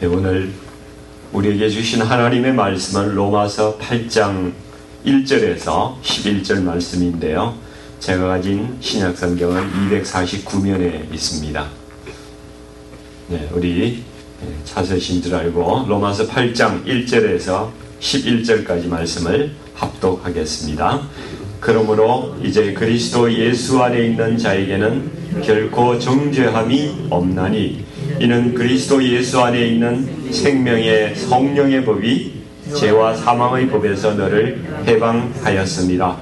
오늘 우리에게 주신 하나님의 말씀은 로마서 8장 1절에서 11절 말씀인데요. 제가 가진 신약성경은 249면에 있습니다. 우리 찾으신 줄 알고 로마서 8장 1절에서 11절까지 말씀을 합독하겠습니다. 그러므로 이제 그리스도 예수 안에 있는 자에게는 결코 정죄함이 없나니 이는 그리스도 예수 안에 있는 생명의 성령의 법이 죄와 사망의 법에서 너를 해방하였습니다.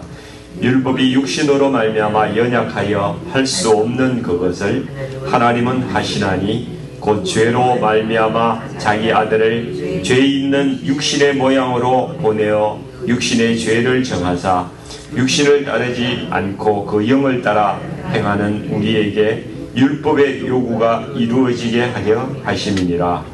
율법이 육신으로 말미암아 연약하여 할 수 없는 그것을 하나님은 하시나니 곧 죄로 말미암아 자기 아들을 죄 있는 육신의 모양으로 보내어 육신의 죄를 정하사 육신을 따르지 않고 그 영을 따라 행하는 우리에게 율법의 요구가 이루어지게 하려 하심이니라.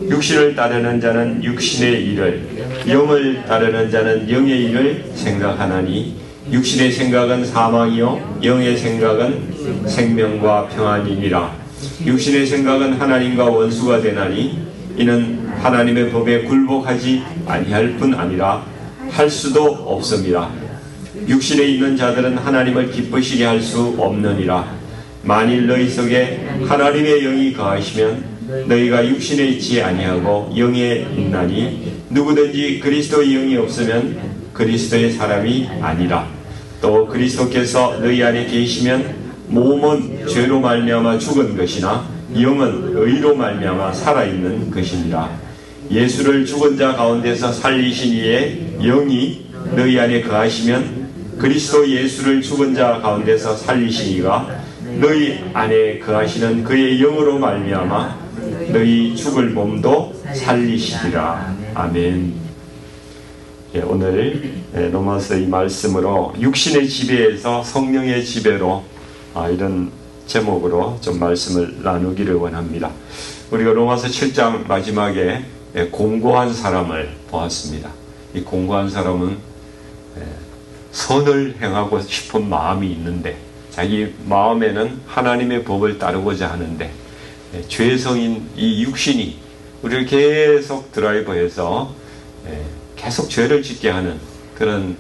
육신을 따르는 자는 육신의 일을, 영을 따르는 자는 영의 일을 생각하나니 육신의 생각은 사망이요 영의 생각은 생명과 평안이니라. 육신의 생각은 하나님과 원수가 되나니 이는 하나님의 법에 굴복하지 아니할 뿐 아니라 할 수도 없습니다. 육신에 있는 자들은 하나님을 기쁘시게 할 수 없느니라. 만일 너희 속에 하나님의 영이 거하시면 너희가 육신에 있지 아니하고 영에 있나니 누구든지 그리스도의 영이 없으면 그리스도의 사람이 아니라. 또 그리스도께서 너희 안에 계시면 몸은 죄로 말미암아 죽은 것이나 영은 의로 말미암아 살아있는 것이니라. 예수를 죽은 자 가운데서 살리신 이의 영이 너희 안에 거하시면 그리스도 예수를 죽은 자 가운데서 살리신 이가 너희 안에 거하시는 그의 영으로 말미암아 너희 죽을 몸도 살리시리라. 아멘. 오늘 로마서 이 말씀으로 육신의 지배에서 성령의 지배로 이런 제목으로 좀 말씀을 나누기를 원합니다. 우리가 로마서 7장 마지막에 공고한 사람을 보았습니다. 이 공고한 사람은 선을 행하고 싶은 마음이 있는데 자기 마음에는 하나님의 법을 따르고자 하는데 죄성인 이 육신이 우리를 계속 드라이버해서 계속 죄를 짓게 하는 그런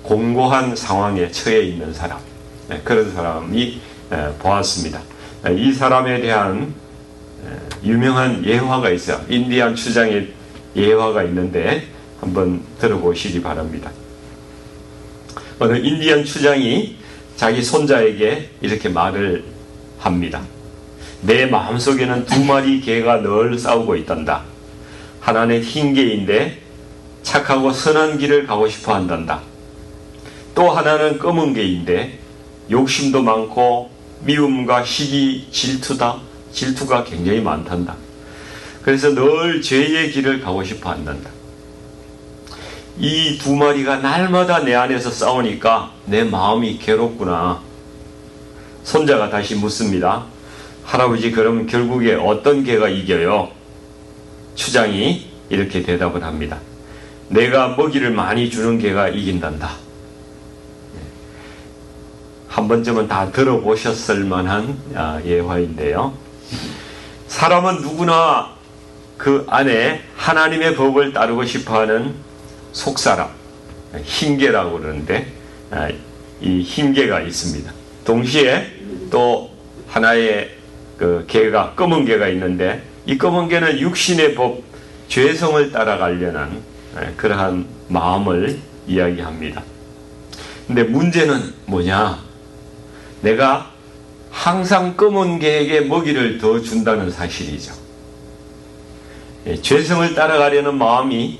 공고한 상황에 처해 있는 사람, 그런 사람이 보았습니다. 이 사람에 대한 유명한 예화가 있어요. 인디안 추장의 예화가 있는데 한번 들어보시기 바랍니다. 어느 인디안 추장이 자기 손자에게 이렇게 말을 합니다. 내 마음속에는 두 마리 개가 늘 싸우고 있단다. 하나는 흰 개인데 착하고 선한 길을 가고 싶어 한단다. 또 하나는 검은 개인데 욕심도 많고 미움과 시기, 질투가 굉장히 많단다. 그래서 늘 죄의 길을 가고 싶어 한단다. 이 두 마리가 날마다 내 안에서 싸우니까 내 마음이 괴롭구나. 손자가 다시 묻습니다. 할아버지, 그럼 결국에 어떤 개가 이겨요? 추장이 이렇게 대답을 합니다. 내가 먹이를 많이 주는 개가 이긴단다. 한 번쯤은 다 들어보셨을 만한 예화인데요. 사람은 누구나 그 안에 하나님의 법을 따르고 싶어하는 속사람, 흰개라고 그러는데 이 흰개가 있습니다. 동시에 또 하나의 그 개가, 검은 개가 있는데 이 검은 개는 육신의 법, 죄성을 따라가려는 그러한 마음을 이야기합니다. 근데 문제는 뭐냐? 내가 항상 검은 개에게 먹이를 더 준다는 사실이죠. 죄성을 따라가려는 마음이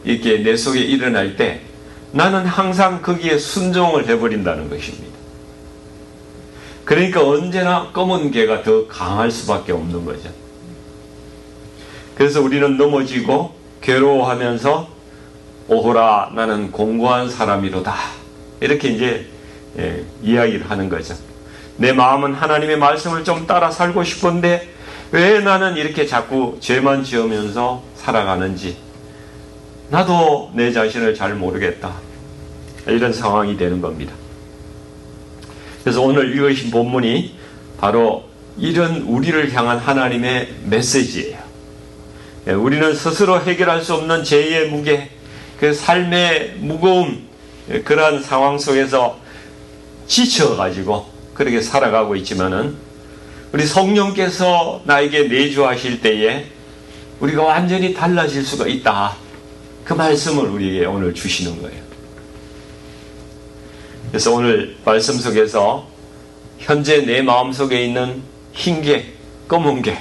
이렇게 내 속에 일어날 때 나는 항상 거기에 순종을 해버린다는 것입니다. 그러니까 언제나 검은 개가 더 강할 수밖에 없는 거죠. 그래서 우리는 넘어지고 괴로워하면서 오호라 나는 공고한 사람이로다 이렇게 이제 이야기를 하는 거죠. 내 마음은 하나님의 말씀을 좀 따라 살고 싶은데 왜 나는 이렇게 자꾸 죄만 지으면서 살아가는지 나도 내 자신을 잘 모르겠다. 이런 상황이 되는 겁니다. 그래서 오늘 읽으신 본문이 바로 이런 우리를 향한 하나님의 메시지예요. 우리는 스스로 해결할 수 없는 죄의 무게, 그 삶의 무거움, 그러한 상황 속에서 지쳐가지고 그렇게 살아가고 있지만은 우리 성령께서 나에게 내주하실 때에 우리가 완전히 달라질 수가 있다. 그 말씀을 우리에게 오늘 주시는 거예요. 그래서 오늘 말씀 속에서 현재 내 마음속에 있는 흰개, 검은개,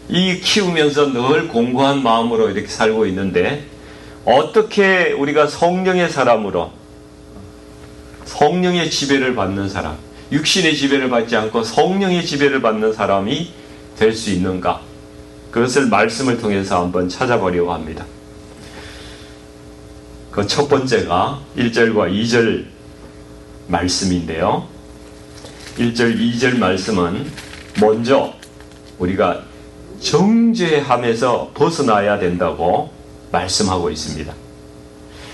이 키우면서 늘 공고한 마음으로 이렇게 살고 있는데 어떻게 우리가 성령의 사람으로 성령의 지배를 받는 사람, 육신의 지배를 받지 않고 성령의 지배를 받는 사람이 될 수 있는가? 그것을 말씀을 통해서 한번 찾아보려고 합니다. 그 첫 번째가 1절과 2절 말씀인데요. 1절, 2절 말씀은 먼저 우리가 정죄함에서 벗어나야 된다고 말씀하고 있습니다.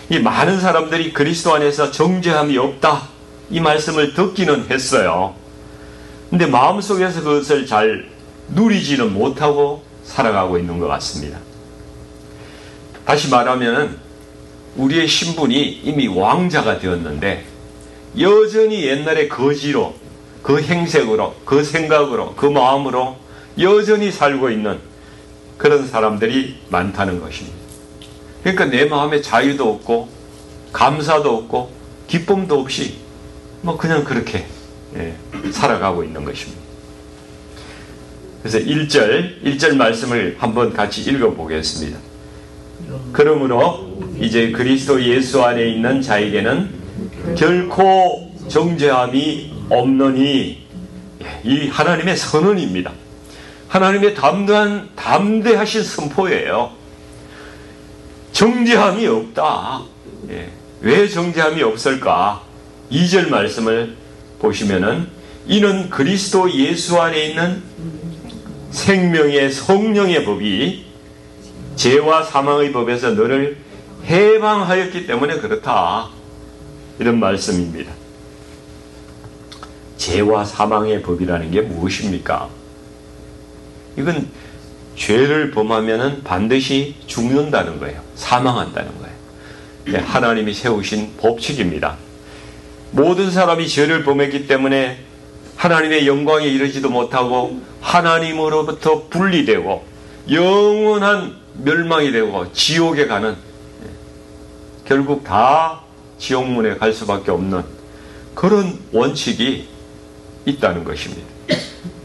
이 많은 사람들이 그리스도 안에서 정죄함이 없다 이 말씀을 듣기는 했어요. 근데 마음속에서 그것을 잘 누리지는 못하고 살아가고 있는 것 같습니다. 다시 말하면 우리의 신분이 이미 왕자가 되었는데 여전히 옛날의 거지로, 그 행색으로, 그 생각으로, 그 마음으로 여전히 살고 있는 그런 사람들이 많다는 것입니다. 그러니까 내 마음에 자유도 없고 감사도 없고 기쁨도 없이 그냥 그렇게 살아가고 있는 것입니다. 그래서 1절 말씀을 한번 같이 읽어보겠습니다. 그러므로 이제 그리스도 예수 안에 있는 자에게는 결코 정죄함이 없느니, 이 하나님의 선언입니다. 하나님의 담대하신 선포예요. 정죄함이 없다. 왜 정죄함이 없을까? 2절 말씀을 보시면은 이는 그리스도 예수 안에 있는 생명의 성령의 법이 죄와 사망의 법에서 너를 해방하였기 때문에 그렇다. 이런 말씀입니다. 죄와 사망의 법이라는 게 무엇입니까? 이건 죄를 범하면 반드시 죽는다는 거예요. 사망한다는 거예요. 하나님이 세우신 법칙입니다. 모든 사람이 죄를 범했기 때문에 하나님의 영광에 이르지도 못하고 하나님으로부터 분리되고 영원한 멸망이 되고 지옥에 가는, 결국 다 지옥문에 갈 수밖에 없는 그런 원칙이 있다는 것입니다.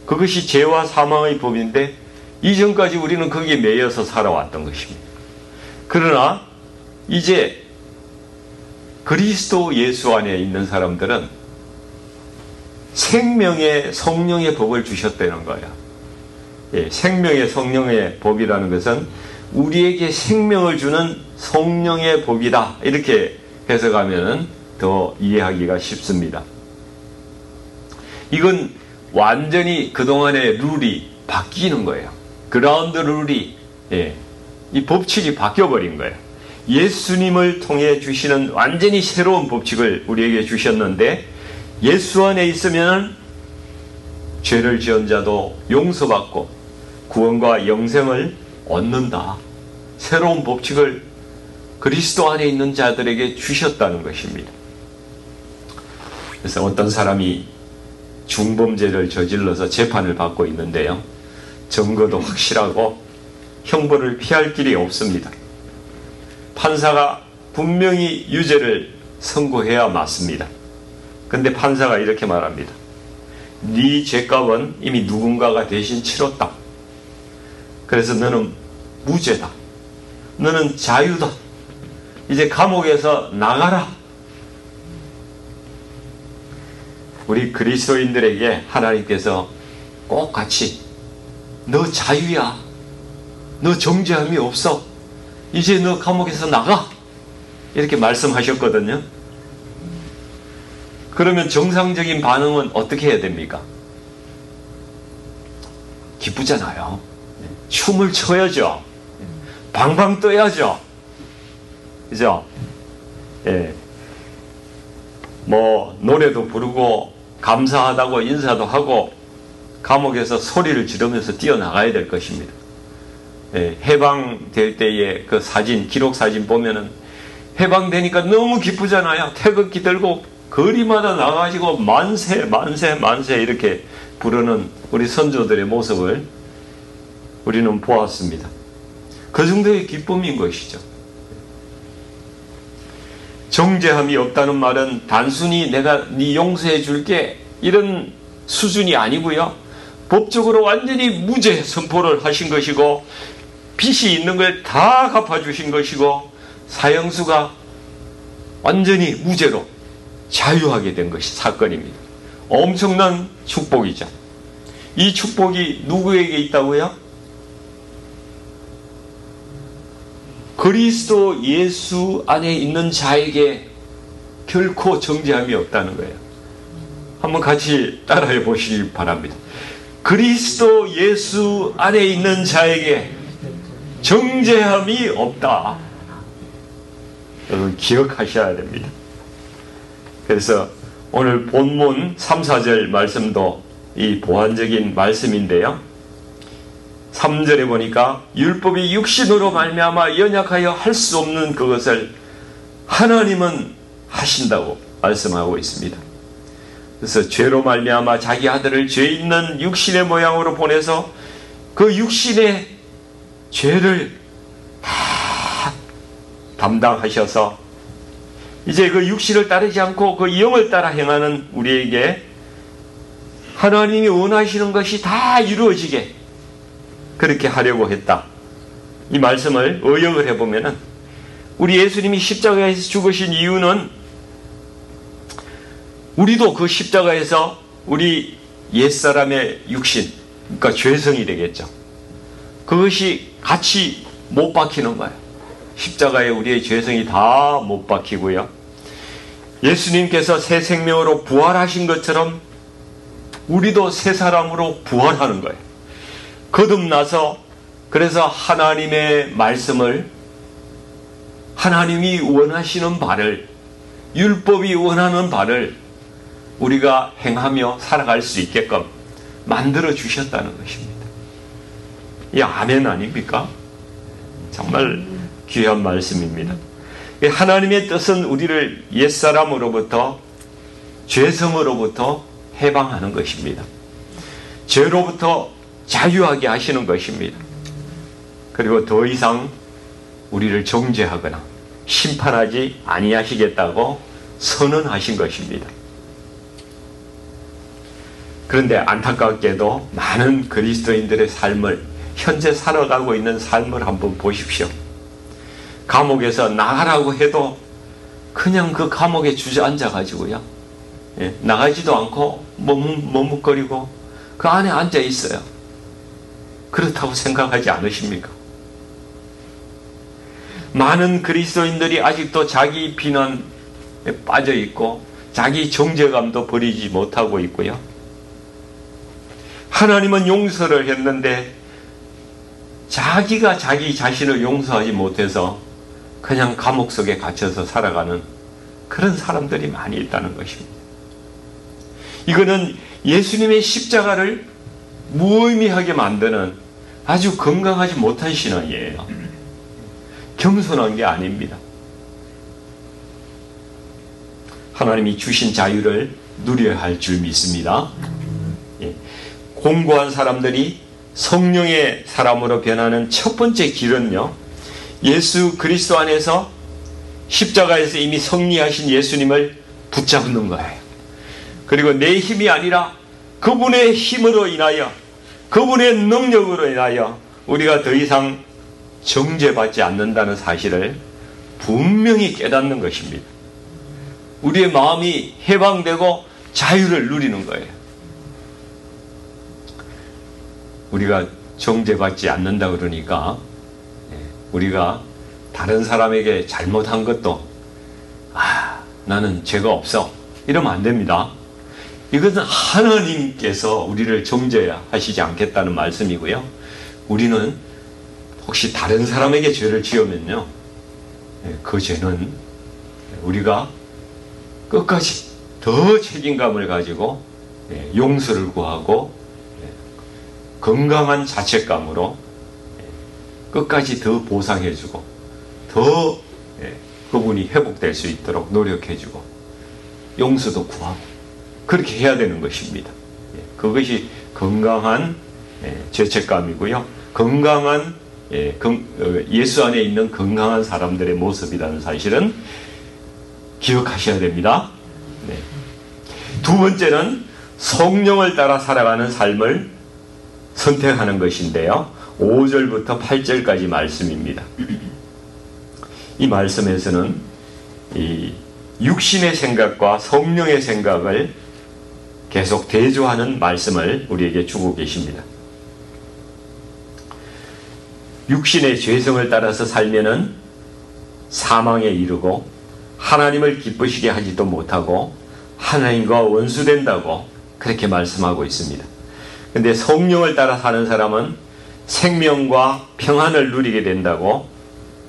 그것이 죄와 사망의 법인데 이전까지 우리는 거기에 매여서 살아왔던 것입니다. 그러나 이제 그리스도 예수 안에 있는 사람들은 생명의 성령의 법을 주셨다는 거예요. 생명의 성령의 법이라는 것은 우리에게 생명을 주는 성령의 법이다. 이렇게 해석하면 더 이해하기가 쉽습니다. 이건 완전히 그동안의 룰이 바뀌는 거예요. 그라운드 룰이, 이 법칙이 바뀌어버린 거예요. 예수님을 통해 주시는 완전히 새로운 법칙을 우리에게 주셨는데 예수 안에 있으면 죄를 지은 자도 용서받고 구원과 영생을 얻는다. 새로운 법칙을 그리스도 안에 있는 자들에게 주셨다는 것입니다. 그래서 어떤 사람이 중범죄를 저질러서 재판을 받고 있는데요. 증거도 확실하고 형벌을 피할 길이 없습니다. 판사가 분명히 유죄를 선고해야 맞습니다. 근데 판사가 이렇게 말합니다. 네 죄값은 이미 누군가가 대신 치렀다. 그래서 너는 무죄다. 너는 자유다. 이제 감옥에서 나가라. 우리 그리스도인들에게 하나님께서 꼭 같이 너 자유야. 너 정죄함이 없어. 이제 너 감옥에서 나가. 이렇게 말씀하셨거든요. 그러면 정상적인 반응은 어떻게 해야 됩니까? 기쁘잖아요. 춤을 춰야죠. 방방 떠야죠. 그죠? 노래도 부르고 감사하다고 인사도 하고 감옥에서 소리를 지르면서 뛰어나가야 될 것입니다. 해방될 때의 그 사진, 기록 사진 보면은 해방되니까 너무 기쁘잖아요. 태극기 들고 거리마다 나가지고 만세 만세 만세 이렇게 부르는 우리 선조들의 모습을 우리는 보았습니다. 그 정도의 기쁨인 것이죠. 정죄함이 없다는 말은 단순히 내가 네 용서해 줄게 이런 수준이 아니고요. 법적으로 완전히 무죄 선포를 하신 것이고 빚이 있는 걸 다 갚아주신 것이고 사형수가 완전히 무죄로 자유하게 된 것이 사건입니다. 엄청난 축복이죠. 이 축복이 누구에게 있다고요? 그리스도 예수 안에 있는 자에게 결코 정죄함이 없다는 거예요. 한번 같이 따라해 보시기 바랍니다. 그리스도 예수 안에 있는 자에게 정죄함이 없다. 여러분 기억하셔야 됩니다. 그래서 오늘 본문 3, 4절 말씀도 이 보완적인 말씀인데요. 3절에 보니까 율법이 육신으로 말미암아 연약하여 할 수 없는 그것을 하나님은 하신다고 말씀하고 있습니다. 그래서 죄로 말미암아 자기 아들을 죄 있는 육신의 모양으로 보내서 그 육신의 죄를 다 담당하셔서 이제 그 육신을 따르지 않고 그 영을 따라 행하는 우리에게 하나님이 원하시는 것이 다 이루어지게 그렇게 하려고 했다. 이 말씀을 의역을 해보면은 우리 예수님이 십자가에서 죽으신 이유는 우리도 그 십자가에서 우리 옛사람의 육신, 그러니까 죄성이 되겠죠. 그것이 같이 못 박히는 거예요. 십자가에 우리의 죄성이 다 못 박히고요. 예수님께서 새 생명으로 부활하신 것처럼 우리도 새 사람으로 부활하는 거예요. 거듭나서 그래서 하나님의 말씀을 하나님이 원하시는 바를 율법이 원하는 바를 우리가 행하며 살아갈 수 있게끔 만들어 주셨다는 것입니다. 이 아멘 아닙니까? 정말 귀한 말씀입니다. 하나님의 뜻은 우리를 옛사람으로부터 죄성으로부터 해방하는 것입니다. 죄로부터 자유하게 하시는 것입니다. 그리고 더 이상 우리를 정죄하거나 심판하지 아니하시겠다고 선언하신 것입니다. 그런데 안타깝게도 많은 그리스도인들의 삶을 현재 살아가고 있는 삶을 한번 보십시오. 감옥에서 나가라고 해도 그냥 그 감옥에 주저앉아 가지고요. 나가지도 않고 머뭇거리고 그 안에 앉아 있어요. 그렇다고 생각하지 않으십니까? 많은 그리스도인들이 아직도 자기 비난에 빠져 있고 자기 정죄감도 버리지 못하고 있고요. 하나님은 용서를 했는데 자기가 자기 자신을 용서하지 못해서 그냥 감옥 속에 갇혀서 살아가는 그런 사람들이 많이 있다는 것입니다. 이거는 예수님의 십자가를 무의미하게 만드는 아주 건강하지 못한 신앙이에요. 겸손한 게 아닙니다. 하나님이 주신 자유를 누려야 할 줄 믿습니다. 공고한 사람들이 성령의 사람으로 변하는 첫 번째 길은요, 예수 그리스도 안에서 십자가에서 이미 승리하신 예수님을 붙잡는 거예요. 그리고 내 힘이 아니라 그분의 힘으로 인하여, 그분의 능력으로 인하여 우리가 더 이상 정죄받지 않는다는 사실을 분명히 깨닫는 것입니다. 우리의 마음이 해방되고 자유를 누리는 거예요. 우리가 정죄받지 않는다 그러니까 우리가 다른 사람에게 잘못한 것도 나는 죄가 없어 이러면 안 됩니다. 이것은 하나님께서 우리를 정죄하시지 않겠다는 말씀이고요. 우리는 혹시 다른 사람에게 죄를 지으면요, 그 죄는 우리가 끝까지 더 책임감을 가지고 용서를 구하고 건강한 자책감으로 끝까지 더 보상해주고 더 그분이 회복될 수 있도록 노력해주고 용서도 구하고 그렇게 해야 되는 것입니다. 그것이 건강한 죄책감이고요. 건강한 예수 안에 있는 건강한 사람들의 모습이라는 사실은 기억하셔야 됩니다. 두 번째는 성령을 따라 살아가는 삶을 선택하는 것인데요. 5절부터 8절까지 말씀입니다. 이 말씀에서는 이 육신의 생각과 성령의 생각을 계속 대조하는 말씀을 우리에게 주고 계십니다. 육신의 죄성을 따라서 살면은 사망에 이르고 하나님을 기쁘시게 하지도 못하고 하나님과 원수된다고 그렇게 말씀하고 있습니다. 근데 성령을 따라 사는 사람은 생명과 평안을 누리게 된다고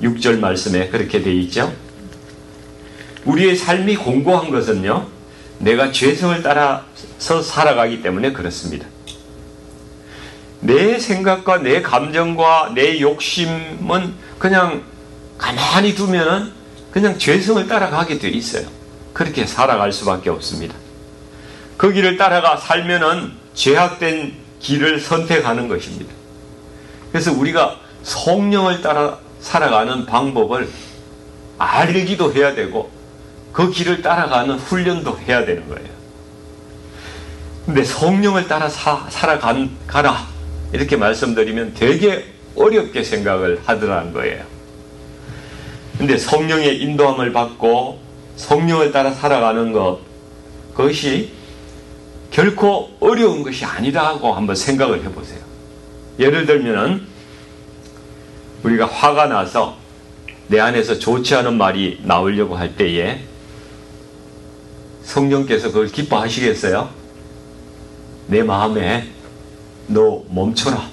6절 말씀에 그렇게 되어 있죠. 우리의 삶이 공고한 것은요, 내가 죄성을 따라서 살아가기 때문에 그렇습니다. 내 생각과 내 감정과 내 욕심은 그냥 가만히 두면은 그냥 죄성을 따라가게 되어 있어요. 그렇게 살아갈 수밖에 없습니다. 그 길을 따라가 살면은 죄악된 길을 선택하는 것입니다. 그래서 우리가 성령을 따라 살아가는 방법을 알기도 해야 되고 그 길을 따라가는 훈련도 해야 되는 거예요. 근데 성령을 따라 살아가라 이렇게 말씀드리면 되게 어렵게 생각을 하더라는 거예요. 근데 성령의 인도함을 받고 성령을 따라 살아가는 것, 그것이 결코 어려운 것이 아니라고 한번 생각을 해보세요. 예를 들면은 우리가 화가 나서 내 안에서 좋지 않은 말이 나오려고 할 때에 성령께서 그걸 기뻐하시겠어요? 내 마음에 너 멈춰라.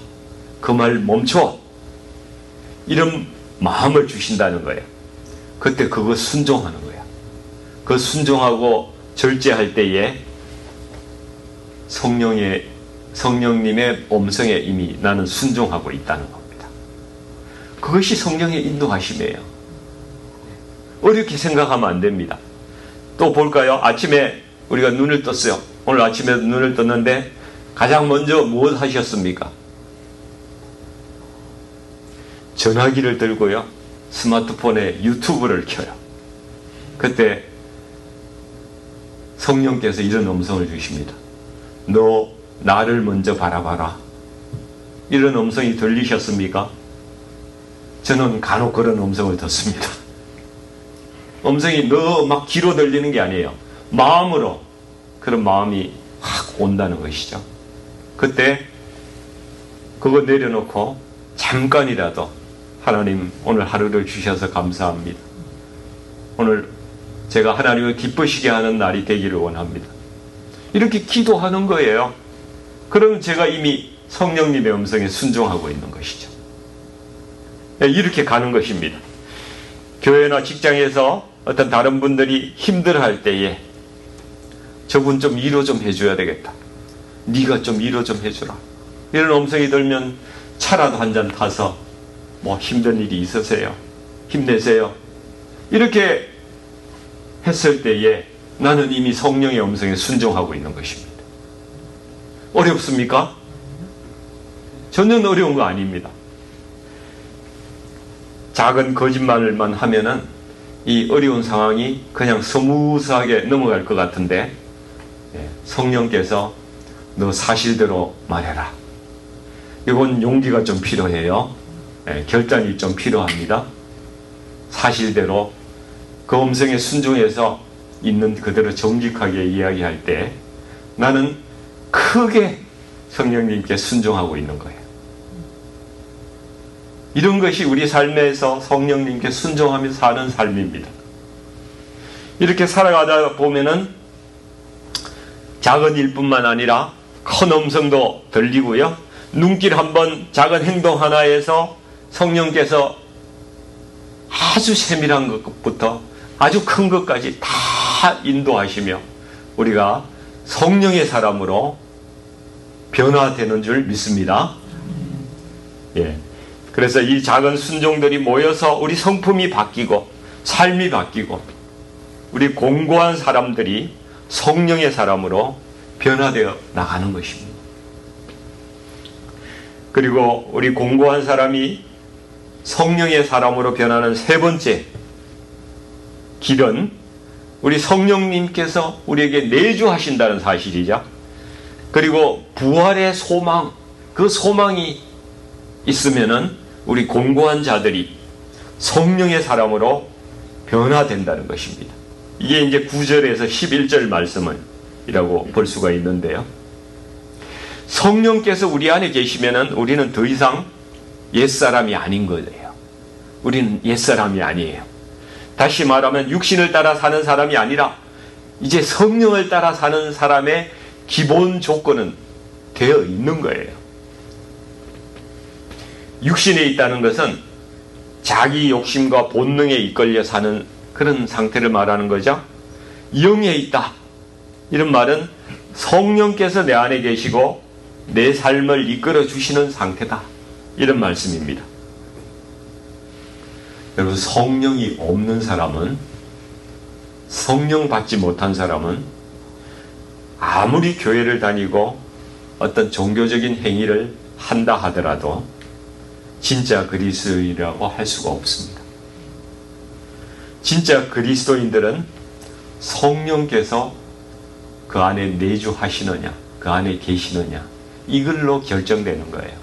그 말 멈춰. 이런 마음을 주신다는 거예요. 그때 그거 순종하는 거야. 그 순종하고 절제할 때에 성령님의 음성에 이미 나는 순종하고 있다는 겁니다. 그것이 성령의 인도하심이에요. 어렵게 생각하면 안 됩니다. 또 볼까요? 아침에 우리가 눈을 떴어요. 오늘 아침에 눈을 떴는데 가장 먼저 무엇 하셨습니까? 전화기를 들고요. 스마트폰에 유튜브를 켜요. 그때 성령께서 이런 음성을 주십니다. 너 나를 먼저 바라봐라. 이런 음성이 들리셨습니까? 저는 간혹 그런 음성을 듣습니다. 음성이 너 막 귀로 들리는 게 아니에요. 마음으로 그런 마음이 확 온다는 것이죠. 그때 그거 내려놓고 잠깐이라도 하나님 오늘 하루를 주셔서 감사합니다. 오늘 제가 하나님을 기쁘시게 하는 날이 되기를 원합니다. 이렇게 기도하는 거예요. 그러면 제가 이미 성령님의 음성에 순종하고 있는 것이죠. 이렇게 가는 것입니다. 교회나 직장에서 어떤 다른 분들이 힘들어할 때에 저분 좀 위로 좀 해줘야 되겠다. 네가 좀 위로 좀 해주라. 이런 음성이 들면 차라도 한 잔 타서 뭐 힘든 일이 있으세요. 힘내세요. 이렇게 했을 때에 나는 이미 성령의 음성에 순종하고 있는 것입니다. 어렵습니까? 전혀 어려운 거 아닙니다. 작은 거짓말만 하면은 이 어려운 상황이 그냥 스무스하게 넘어갈 것 같은데 성령께서 너 사실대로 말해라. 이건 용기가 좀 필요해요. 결단이 좀 필요합니다. 사실대로 그 음성에 순종해서 있는 그대로 정직하게 이야기할 때 나는 크게 성령님께 순종하고 있는 거예요. 이런 것이 우리 삶에서 성령님께 순종하며 사는 삶입니다. 이렇게 살아가다 보면은 작은 일뿐만 아니라 큰 음성도 들리고요. 눈길 한번 작은 행동 하나에서 성령께서 아주 세밀한 것부터 아주 큰 것까지 다 인도하시며 우리가 성령의 사람으로 변화되는 줄 믿습니다. 예. 그래서 이 작은 순종들이 모여서 우리 성품이 바뀌고 삶이 바뀌고 우리 공고한 사람들이 성령의 사람으로 변화되어 나가는 것입니다. 그리고 우리 공고한 사람이 성령의 사람으로 변하는 세 번째 길은 우리 성령님께서 우리에게 내주하신다는 사실이죠. 그리고 부활의 소망, 그 소망이 있으면은 우리 공고한 자들이 성령의 사람으로 변화된다는 것입니다. 이게 이제 9절에서 11절 말씀이라고 볼 수가 있는데요. 성령께서 우리 안에 계시면은 우리는 더 이상 옛사람이 아닌 거예요. 우리는 옛사람이 아니에요. 다시 말하면 육신을 따라 사는 사람이 아니라 이제 성령을 따라 사는 사람의 기본 조건은 되어 있는 거예요. 육신에 있다는 것은 자기 욕심과 본능에 이끌려 사는 그런 상태를 말하는 거죠. 영에 있다. 이런 말은 성령께서 내 안에 계시고 내 삶을 이끌어 주시는 상태다. 이런 말씀입니다. 여러분, 성령이 없는 사람은, 성령 받지 못한 사람은 아무리 교회를 다니고 어떤 종교적인 행위를 한다 하더라도 진짜 그리스도인이라고 할 수가 없습니다. 진짜 그리스도인들은 성령께서 그 안에 내주하시느냐, 그 안에 계시느냐, 이걸로 결정되는 거예요.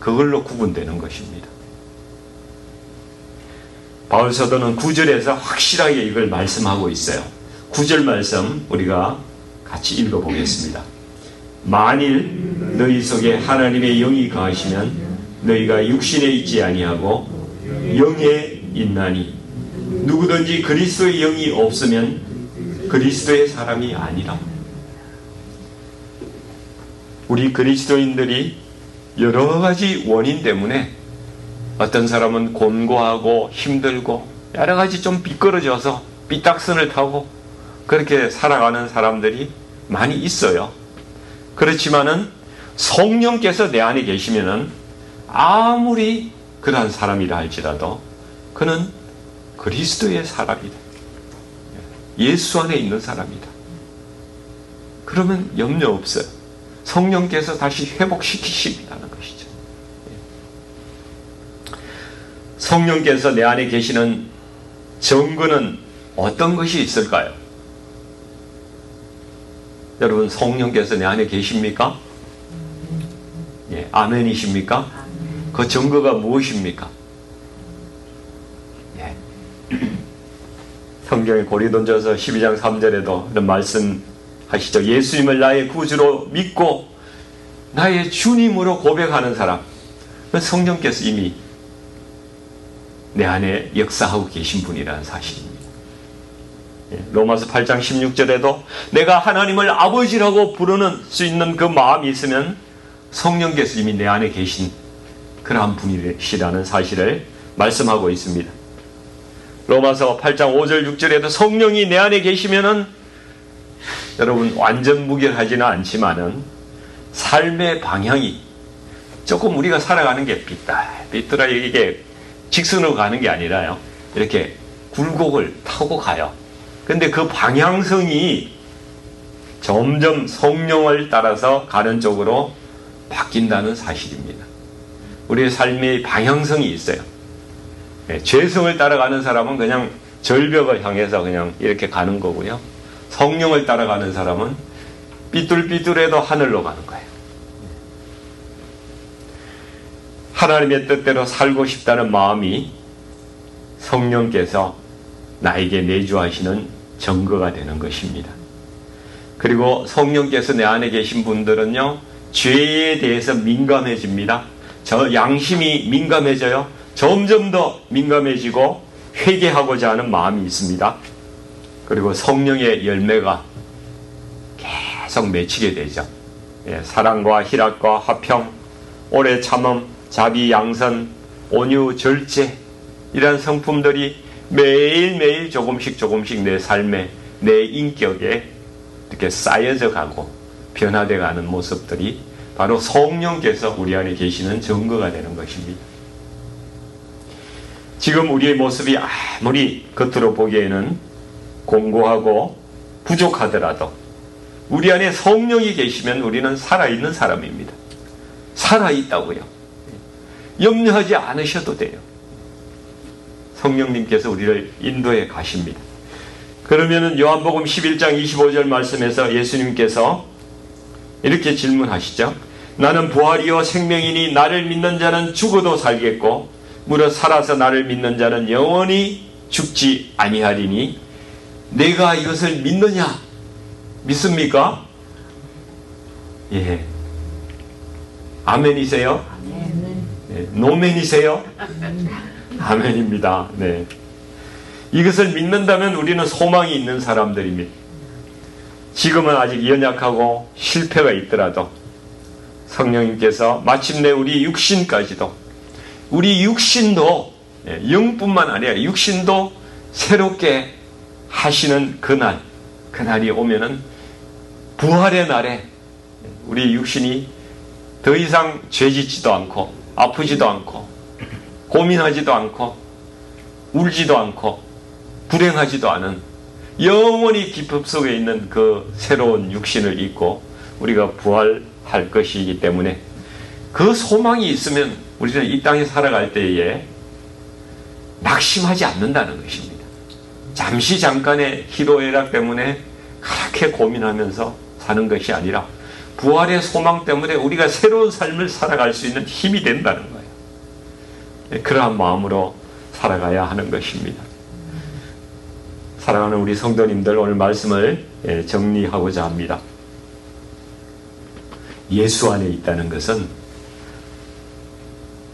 그걸로 구분되는 것입니다. 바울 사도는 9절에서 확실하게 이걸 말씀하고 있어요. 9절 말씀 우리가 같이 읽어보겠습니다. 만일 너희 속에 하나님의 영이 거하시면 너희가 육신에 있지 아니하고 영에 있나니 누구든지 그리스도의 영이 없으면 그리스도의 사람이 아니라. 우리 그리스도인들이 여러 가지 원인 때문에 어떤 사람은 곤고하고 힘들고 여러 가지 좀 비끄러져서 삐딱선을 타고 그렇게 살아가는 사람들이 많이 있어요. 그렇지만은 성령께서 내 안에 계시면은 아무리 그러한 사람이라 할지라도 그는 그리스도의 사람이다. 예수 안에 있는 사람이다. 그러면 염려 없어요. 성령께서 다시 회복시키신다는 것이죠. 성령께서 내 안에 계시는 증거는 어떤 것이 있을까요? 여러분, 성령께서 내 안에 계십니까? 예, 아멘이십니까? 그 증거가 무엇입니까? 예. 성경의 고린도전서 12장 3절에도 이런 말씀하시죠. 예수님을 나의 구주로 믿고 나의 주님으로 고백하는 사람, 성령께서 이미 내 안에 역사하고 계신 분이라는 사실입니다. 로마서 8장 16절에도 내가 하나님을 아버지라고 부르는 수 있는 그 마음이 있으면 성령께서 이미 내 안에 계신 그러한 분이시라는 사실을 말씀하고 있습니다. 로마서 8장 5절 6절에도 성령이 내 안에 계시면은 여러분 완전 무결하지는 않지만은 삶의 방향이 조금 우리가 살아가는 게 삐뚤하게 이게 직선으로 가는 게 아니라요. 이렇게 굴곡을 타고 가요. 근데 그 방향성이 점점 성령을 따라서 가는 쪽으로 바뀐다는 사실입니다. 우리의 삶의 방향성이 있어요. 죄성을 따라가는 사람은 그냥 절벽을 향해서 그냥 이렇게 가는 거고요. 성령을 따라가는 사람은 삐뚤삐뚤해도 하늘로 가는 거예요. 하나님의 뜻대로 살고 싶다는 마음이 성령께서 나에게 내주하시는 증거가 되는 것입니다. 그리고 성령께서 내 안에 계신 분들은요, 죄에 대해서 민감해집니다. 저 양심이 민감해져요. 점점 더 민감해지고 회개하고자 하는 마음이 있습니다. 그리고 성령의 열매가 계속 맺히게 되죠. 사랑과 희락과 화평, 오래 참음, 자비, 양선, 온유, 절제, 이런 성품들이 매일매일 조금씩 내 삶에, 내 인격에 이렇게 쌓여져 가고 변화되어가는 모습들이 바로 성령께서 우리 안에 계시는 증거가 되는 것입니다. 지금 우리의 모습이 아무리 겉으로 보기에는 공고하고 부족하더라도 우리 안에 성령이 계시면 우리는 살아있는 사람입니다. 살아있다고요. 염려하지 않으셔도 돼요. 성령님께서 우리를 인도해 가십니다. 그러면은 요한복음 11장 25절 말씀에서 예수님께서 이렇게 질문하시죠. 나는 부활이요 생명이니 나를 믿는 자는 죽어도 살겠고 무릇 살아서 나를 믿는 자는 영원히 죽지 아니하리니 내가 이것을 믿느냐? 믿습니까? 예. 아멘이세요? 네. 노멘이세요? 아멘입니다. 네. 이것을 믿는다면 우리는 소망이 있는 사람들입니다. 지금은 아직 연약하고 실패가 있더라도 성령님께서 마침내 우리 육신까지도 우리 육신도 영뿐만 아니라 육신도 새롭게 하시는 그날이 오면은 부활의 날에 우리 육신이 더 이상 죄짓지도 않고 아프지도 않고 고민하지도 않고 울지도 않고 불행하지도 않은 영원히 기쁨 속에 있는 그 새로운 육신을 입고 우리가 부활할 것이기 때문에 그 소망이 있으면 우리는 이 땅에 살아갈 때에 낙심하지 않는다는 것입니다. 잠시 잠깐의 희로애락 때문에 그렇게 고민하면서 사는 것이 아니라 부활의 소망 때문에 우리가 새로운 삶을 살아갈 수 있는 힘이 된다는 거예요. 그러한 마음으로 살아가야 하는 것입니다. 사랑하는 우리 성도님들, 오늘 말씀을 정리하고자 합니다. 예수 안에 있다는 것은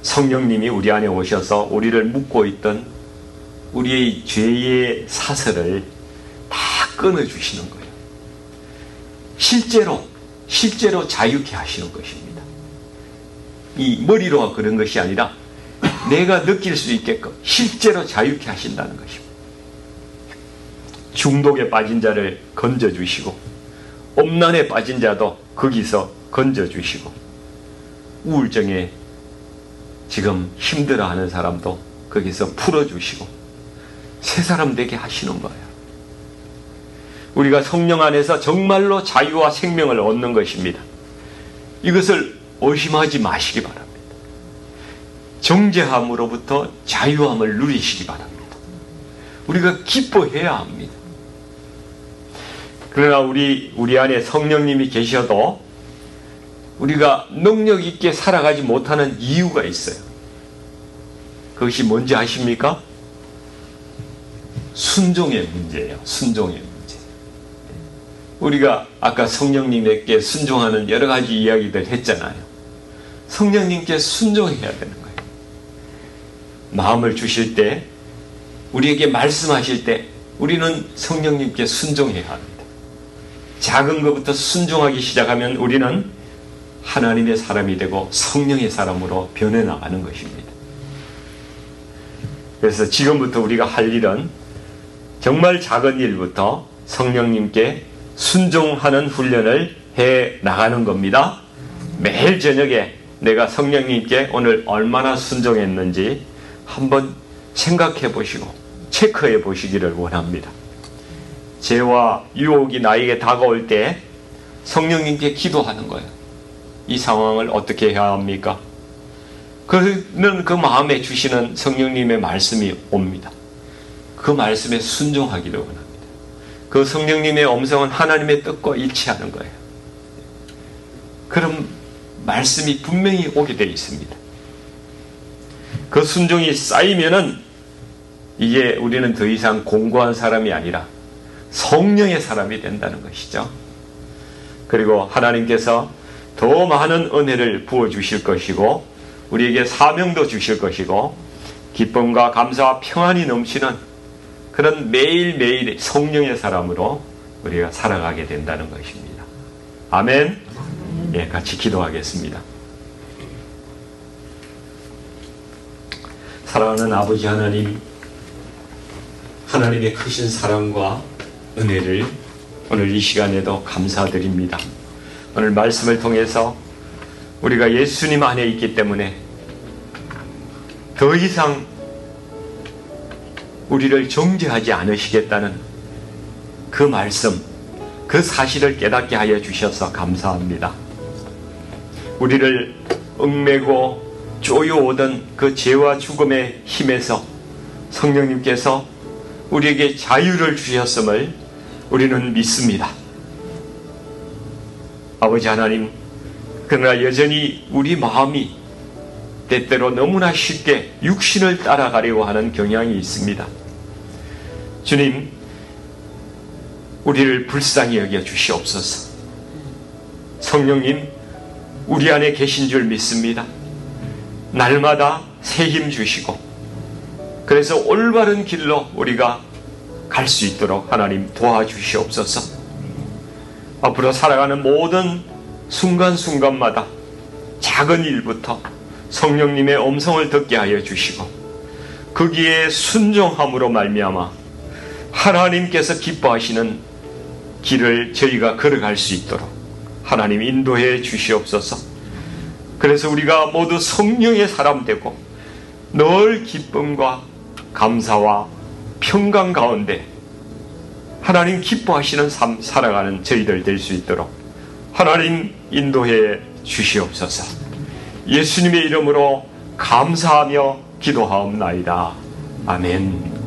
성령님이 우리 안에 오셔서 우리를 묶고 있던 우리의 죄의 사슬을 다 끊어주시는 거예요. 실제로 자유케 하시는 것입니다. 이 머리로 그런 것이 아니라 내가 느낄 수 있게끔 실제로 자유케 하신다는 것입니다. 중독에 빠진 자를 건져주시고 엄난에 빠진 자도 거기서 건져주시고 우울증에 지금 힘들어하는 사람도 거기서 풀어주시고 새 사람 되게 하시는 거예요. 우리가 성령 안에서 정말로 자유와 생명을 얻는 것입니다. 이것을 의심하지 마시기 바랍니다. 정죄함으로부터 자유함을 누리시기 바랍니다. 우리가 기뻐해야 합니다. 그러나 우리 안에 성령님이 계셔도 우리가 능력 있게 살아가지 못하는 이유가 있어요. 그것이 뭔지 아십니까? 순종의 문제예요. 순종의 문제. 우리가 아까 성령님에게 순종하는 여러 가지 이야기들 했잖아요. 성령님께 순종해야 되는 거예요. 마음을 주실 때, 우리에게 말씀하실 때 우리는 성령님께 순종해야 합니다. 작은 것부터 순종하기 시작하면 우리는 하나님의 사람이 되고 성령의 사람으로 변해나가는 것입니다. 그래서 지금부터 우리가 할 일은 정말 작은 일부터 성령님께 순종하는 훈련을 해 나가는 겁니다. 매일 저녁에 내가 성령님께 오늘 얼마나 순종했는지 한번 생각해 보시고 체크해 보시기를 원합니다. 죄와 유혹이 나에게 다가올 때 성령님께 기도하는 거예요. 이 상황을 어떻게 해야 합니까? 그는 그 마음에 주시는 성령님의 말씀이 옵니다. 그 말씀에 순종하기를 원합니다. 그 성령님의 음성은 하나님의 뜻과 일치하는 거예요. 그런 말씀이 분명히 오게 되어 있습니다. 그 순종이 쌓이면은 이제 우리는 더 이상 공고한 사람이 아니라 성령의 사람이 된다는 것이죠. 그리고 하나님께서 더 많은 은혜를 부어주실 것이고 우리에게 사명도 주실 것이고 기쁨과 감사와 평안이 넘치는 그런 매일매일 성령의 사람으로 우리가 살아가게 된다는 것입니다. 아멘. 예, 같이 기도하겠습니다. 사랑하는 아버지 하나님, 하나님의 크신 사랑과 은혜를 오늘 이 시간에도 감사드립니다. 오늘 말씀을 통해서 우리가 예수님 안에 있기 때문에 더 이상 우리를 정죄하지 않으시겠다는 그 말씀, 그 사실을 깨닫게 하여 주셔서 감사합니다. 우리를 얽매고 쪼여오던 그 죄와 죽음의 힘에서 성령님께서 우리에게 자유를 주셨음을 우리는 믿습니다. 아버지 하나님, 그러나 여전히 우리 마음이 때때로 너무나 쉽게 육신을 따라가려고 하는 경향이 있습니다. 주님, 우리를 불쌍히 여겨 주시옵소서. 성령님, 우리 안에 계신 줄 믿습니다. 날마다 새 힘 주시고, 그래서 올바른 길로 우리가 갈 수 있도록 하나님 도와주시옵소서. 앞으로 살아가는 모든 순간순간마다 작은 일부터 성령님의 음성을 듣게 하여 주시고, 거기에 순종함으로 말미암아 하나님께서 기뻐하시는 길을 저희가 걸어갈 수 있도록 하나님 인도해 주시옵소서. 그래서 우리가 모두 성령의 사람 되고 늘 기쁨과 감사와 평강 가운데 하나님 기뻐하시는 삶 살아가는 저희들 될 수 있도록 하나님 인도해 주시옵소서. 예수님의 이름으로 감사하며 기도하옵나이다. 아멘.